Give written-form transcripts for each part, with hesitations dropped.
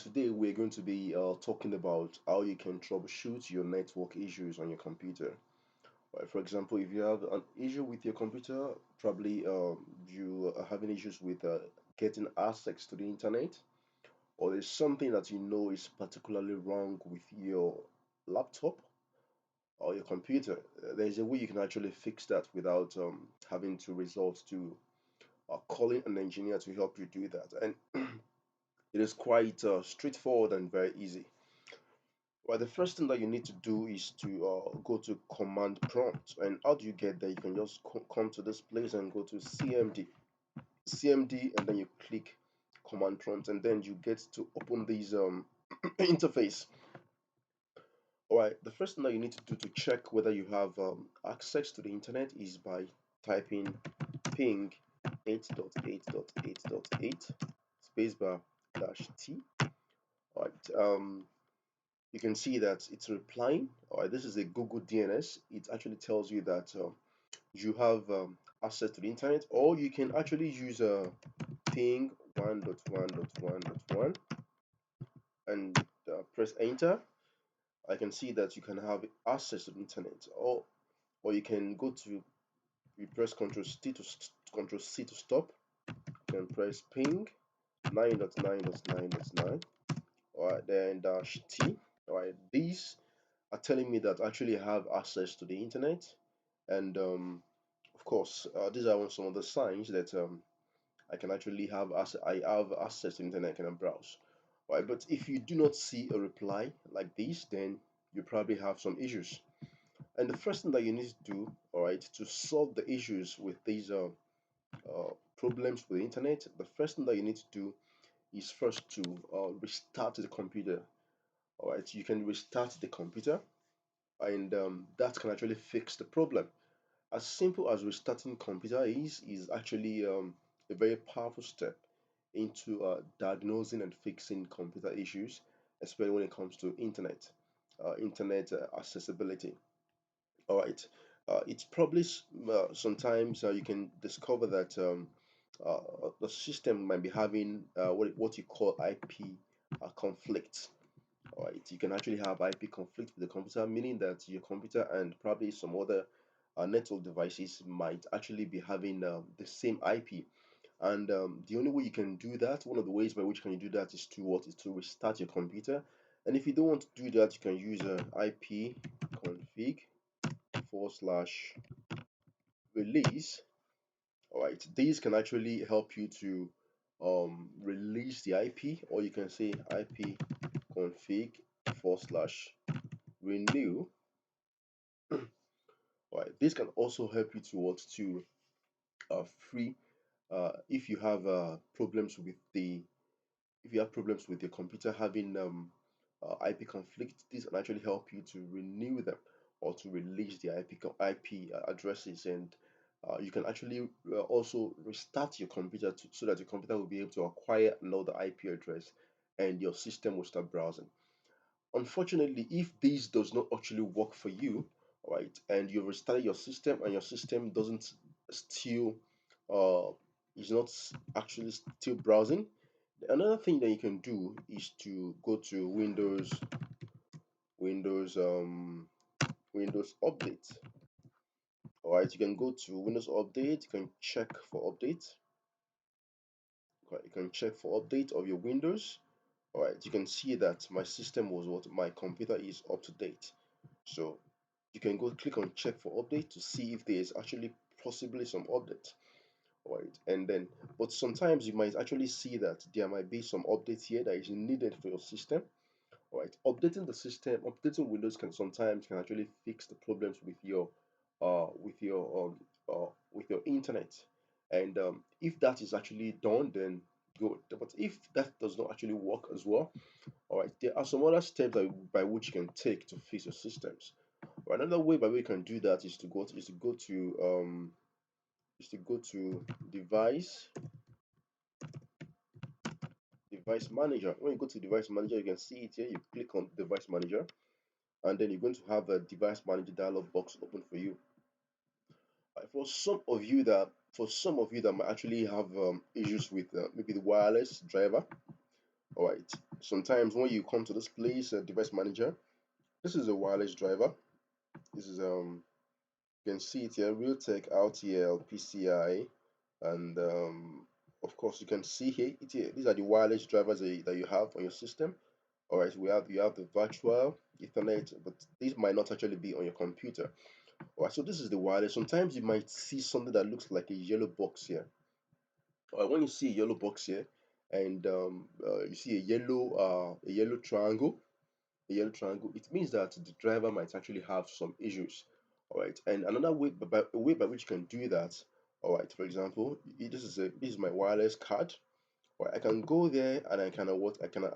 today we're going to be talking about how you can troubleshoot your network issues on your computer. Right, for example, if you have an issue with your computer, probably you are having issues with getting access to the internet, or there's something that you know is particularly wrong with your laptop or your computer, there's a way you can actually fix that without having to resort to calling an engineer to help you do that. And it is quite straightforward and very easy. Well, the first thing that you need to do is to go to command prompt. And how do you get there? You can just come to this place and go to CMD, and then you click command prompt, and then you get to open this interface. All right, the first thing that you need to do to check whether you have access to the internet is by typing ping 8.8.8.8 spacebar dash t. All right, you can see that it's replying. All right, this is a Google DNS. It actually tells you that you have access to the internet, or you can actually use a ping 1.1.1.1 and press enter. I can see that you can have access to the internet, or you can go to you press Control C to stop. You can press ping 9.9.9.9. All right, then dash T. All right, these are telling me that actually I have access to the internet, and of course, these are some of the signs that I can actually have I have access to the internet and I can browse. All right, but if you do not see a reply like this, then you probably have some issues. And the first thing that you need to do, all right, to solve the issues with these problems with the internet, the first thing that you need to do is first to restart the computer. All right, you can restart the computer, and that can actually fix the problem. As simple as restarting computer is actually a very powerful step into diagnosing and fixing computer issues, especially when it comes to internet accessibility. All right. It's probably sometimes you can discover that the system might be having what you call IP conflict. All right. You can actually have IP conflict with the computer, meaning that your computer and probably some other network devices might actually be having the same IP. And the only way you can do that, one of the ways by which can you do that is to what is to restart your computer. And if you don't want to do that, you can use IP config /release. All right, these can actually help you to release the IP, or you can say IP config /renew. All right, this can also help you to what to free if you have problems with the if you have problems with your computer having IP conflict. This can actually help you to renew them or to release the IP addresses, and you can actually also restart your computer so that your computer will be able to acquire another IP address and your system will start browsing. Unfortunately, if this does not actually work for you, right, and you've restarted your system and your system doesn't still uh, is not actually still browsing, another thing that you can do is to go to Windows Windows Update. All right, you can go to Windows Update. You can check for update. Okay, you can check for update of your Windows. All right, you can see that my system was what my computer is up to date. So you can go click on check for update to see if there is actually possibly some update. All right, and then but sometimes you might actually see that there might be some updates here that is needed for your system. All right, updating the system, updating Windows can sometimes can actually fix the problems uh with your with your internet. And if that is actually done, then good. But if that does not actually work as well, all right, there are some other steps by which you can take to fix your systems. Or another way by which you can do that is to go to device manager. When you go to device manager, you can see it here. You click on device manager, and then you're going to have a device manager dialog box open for you. For some of you that might actually have issues with maybe the wireless driver, All right. Sometimes when you come to this place, device manager, this is a wireless driver. This is you can see it here, Realtek RTL PCI, and of course you can see here, these are the wireless drivers that you have on your system. All right, you have the virtual Ethernet, but these might not actually be on your computer. All right, so this is the wireless. Sometimes you might see something that looks like a yellow box here. All right, when you see a yellow box here, and you see a yellow triangle, it means that the driver might actually have some issues. All right, and another way, a way by which you can do that. All right, for example, this is my wireless card. All right, I can go there and I can what I can,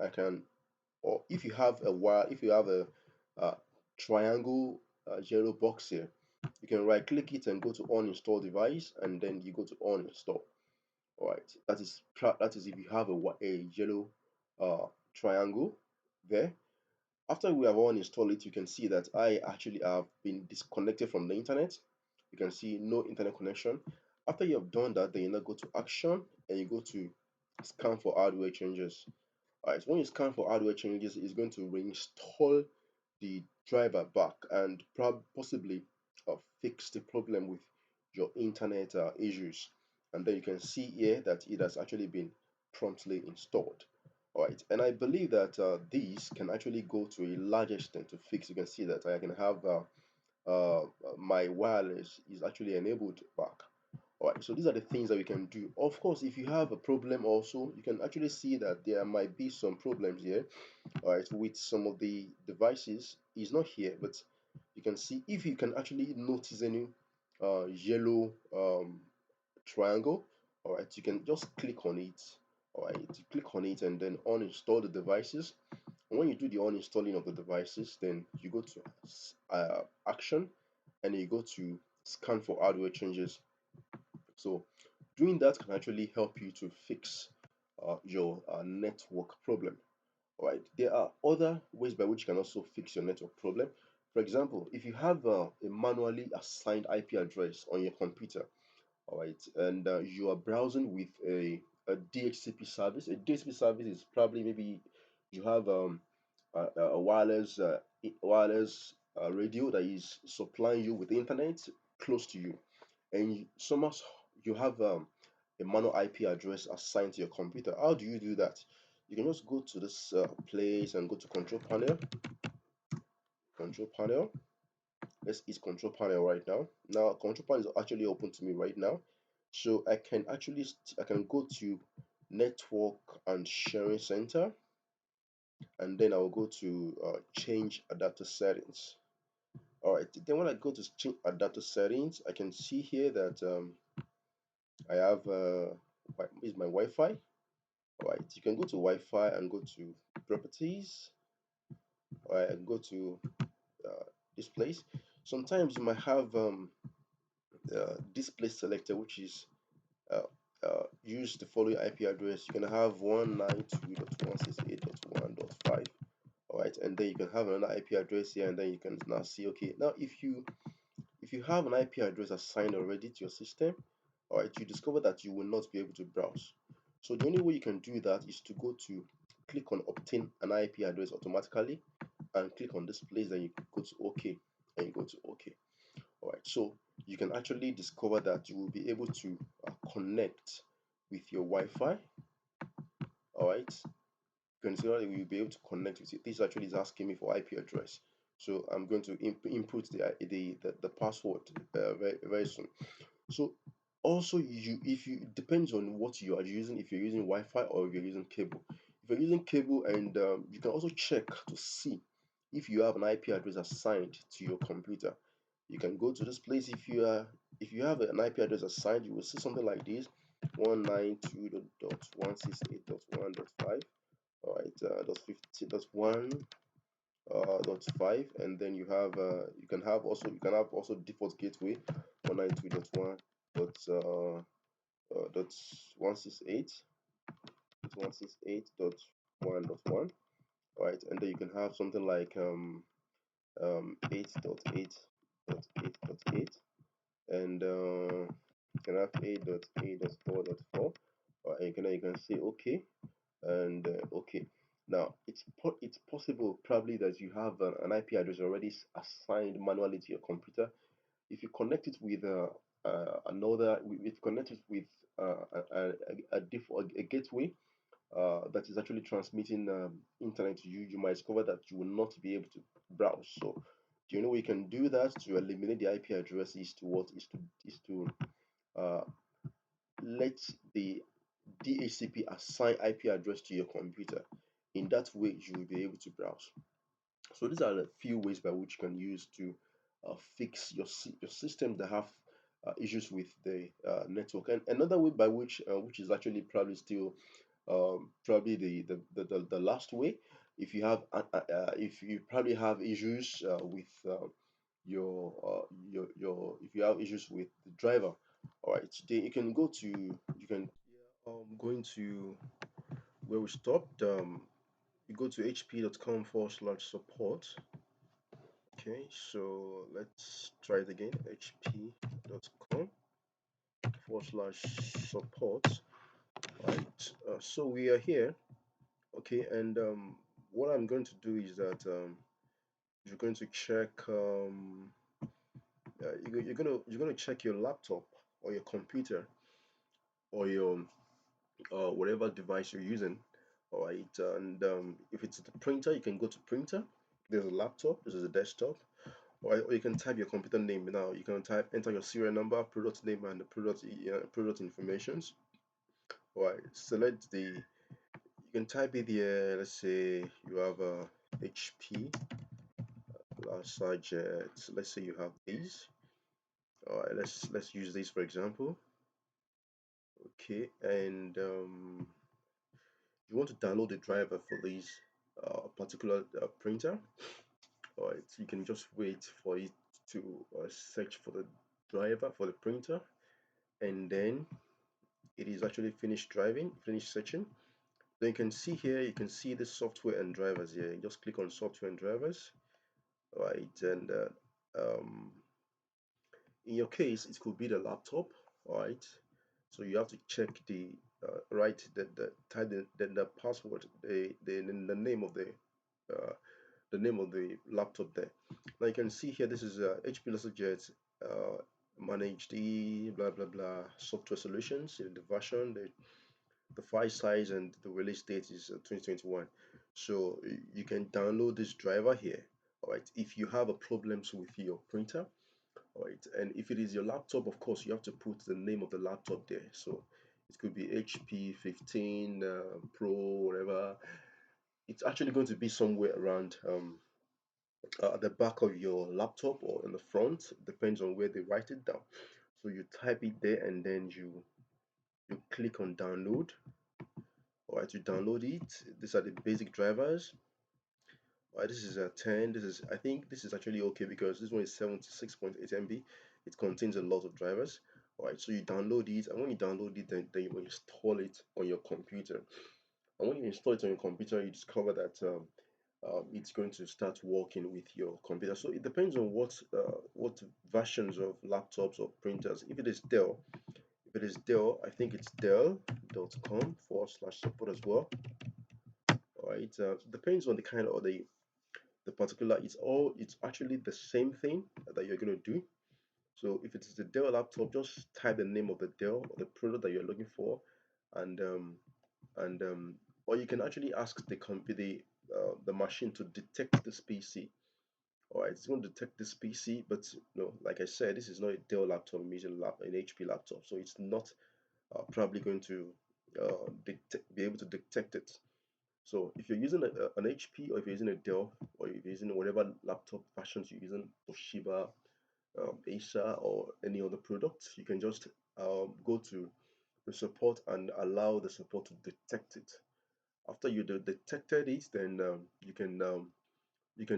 or if you have a wire, if you have a triangle yellow box here, you can right click it and go to uninstall device, and then you go to uninstall. All right, that is if you have a yellow uh, triangle there. After we have all installed it, you can see that I actually have been disconnected from the internet. You can see no internet connection. After you have done that, then you now go to action and you go to scan for hardware changes. Alright, so when you scan for hardware changes, it's going to reinstall the driver back and possibly fix the problem with your internet issues. And then you can see here that it has actually been promptly installed. Alright, and I believe that these can actually go to a large extent to fix. You can see that I can have my wireless is actually enabled back. Alright, so these are the things that we can do. Of course, if you have a problem also, you can actually see that there might be some problems here, alright, with some of the devices. It's not here, but you can see if you can actually notice any yellow triangle, alright, you can just click on it. Alright, you click on it and then uninstall the devices. And when you do the uninstalling of the devices, then you go to action and you go to scan for hardware changes. So doing that can actually help you to fix your network problem. All right, there are other ways by which you can also fix your network problem. For example, if you have a manually assigned IP address on your computer, all right, and you are browsing with a DHCP service. A DHCP service is probably maybe you have a wireless radio that is supplying you with internet close to you, and somehow you have a manual IP address assigned to your computer. How do you do that? You can just go to this place and go to control panel. Let's hit control panel right now. Now control panel is actually open to me right now, so I can actually I can go to network and sharing center, and then I will go to change adapter settings. All right, then when I go to change adapter settings, I can see here that I have is my Wi-Fi. All right, you can go to Wi-Fi and go to properties. All right, and go to uh, this place. Sometimes you might have display selector, which is uh, use the following IP address. You can have 192.168.1.5. All right, and then you can have another IP address here, and then you can now see, okay, now if you have an IP address assigned already to your system, all right, you discover that you will not be able to browse. So the only way you can do that is to go to click on obtain an IP address automatically and click on this place, then you go to OK and you go to OK. All right, so you can actually discover that you will be able to connect with your Wi-Fi. All right, you can see that we will be able to connect with it. This actually is asking me for IP address, so I'm going to input the password very soon. So also if you depends on what you are using, if you're using Wi-Fi or if you're using cable. If you're using cable, and you can also check to see if you have an IP address assigned to your computer. You can go to this place. If you have an IP address assigned, you will see something like this: 192.168.1.5. All right, dot 50 dot 1 dot 5, and then you can have also default gateway 192.1 dot dot 168 dot 1.1. All right, and then you can have something like 8.8.8.8, and you can have 8.8.4.4. And you can say okay, And okay, now it's possible probably that you have an IP address already assigned manually to your computer. If you connect it with if you connect it with a gateway that is actually transmitting internet to you, you might discover that you will not be able to browse. So the only way you can do that to eliminate the IP address is to what is to uh, let the DHCP assign IP address to your computer. In that way, you will be able to browse. So these are a few ways by which you can use to fix your systems that have issues with the network. And another way by which is actually probably still probably the last way, if you have if you probably have issues with your if you have issues with the driver, all right, then you can go to you can going to where we stopped. You go to hp.com/support. Okay, so let's try it again. hp.com/support. Right. So we are here. Okay, and what I'm going to do is that you're going to check. You're gonna check your laptop or your computer or your whatever device you're using. All right, and if it's the printer, you can go to printer. There's a laptop. This is a desktop. Or you can type your computer name now. You can enter your serial number, product name, and the product informations. All right, select the. You can type it here. Let's say you have a HP Jet. Let's say you have these. All right, let's use these for example. Okay, and you want to download the driver for this particular printer. All right, so you can just wait for it to search for the driver for the printer, and then it is actually finished searching. Then you can see here, you can see the software and drivers here. You just click on software and drivers, right? And in your case, it could be the laptop, right? So you have to check the right the type the password, the name of the name of the laptop there. Now you can see here, this is HP Jet uh, managed the blah blah blah software solutions. The version, the file size, and the release date is 2021. So you can download this driver here. All right. If you have a problems with your printer, all right, and if it is your laptop, of course, you have to put the name of the laptop there. So it could be HP 15 Pro, whatever. It's actually going to be somewhere around at the back of your laptop or in the front, depends on where they write it down. So you type it there and then you click on download. All right, you download it. These are the basic drivers. All right, this is a 10. This is, I think this is actually okay because this one is 76.8 MB. It contains a lot of drivers. All right, so you download it, and when you download it, then you install it on your computer. And when you install it on your computer, you discover that it's going to start working with your computer. So it depends on what versions of laptops or printers. If it is Dell, I think it's dell.com/support as well. All right, depends on the kind of the particular. It's actually the same thing that you're going to do. So if it is the Dell laptop, just type the name of the Dell or the product that you're looking for, and and or you can actually ask the machine to detect this PC. All right, it's going to detect this PC, but no, like I said, this is not a Dell laptop. I'm using an HP laptop, so it's not probably going to be able to detect it. So if you're using an HP, or if you're using a Dell, or if you're using whatever laptop versions you're using, Toshiba, Acer, or any other products, you can just go to the support and allow the support to detect it. After you detected it, then you can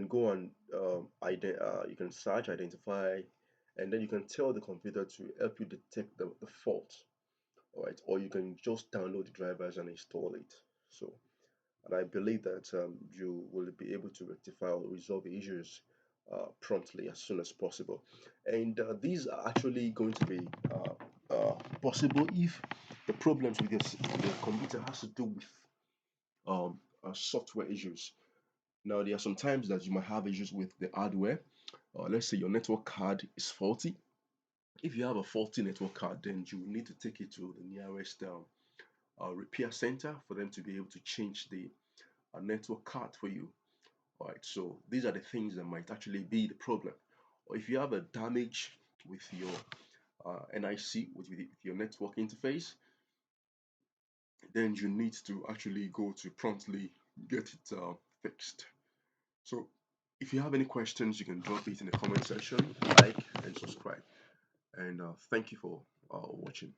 go and you can search, identify, and then you can tell the computer to help you detect the fault. All right, or you can just download the drivers and install it. So, and I believe that you will be able to rectify or resolve the issues promptly as soon as possible. And these are actually going to be possible if the problems with your computer has to do with software issues. Now, there are some times that you might have issues with the hardware. Let's say your network card is faulty. If you have a faulty network card, then you need to take it to the nearest repair center for them to be able to change the network card for you. All right, so these are the things that might actually be the problem. Or if you have a damage with your NIC, with your network interface, then you need to actually go to promptly get it fixed. So if you have any questions, you can drop it in the comment section, like and subscribe. And thank you for watching.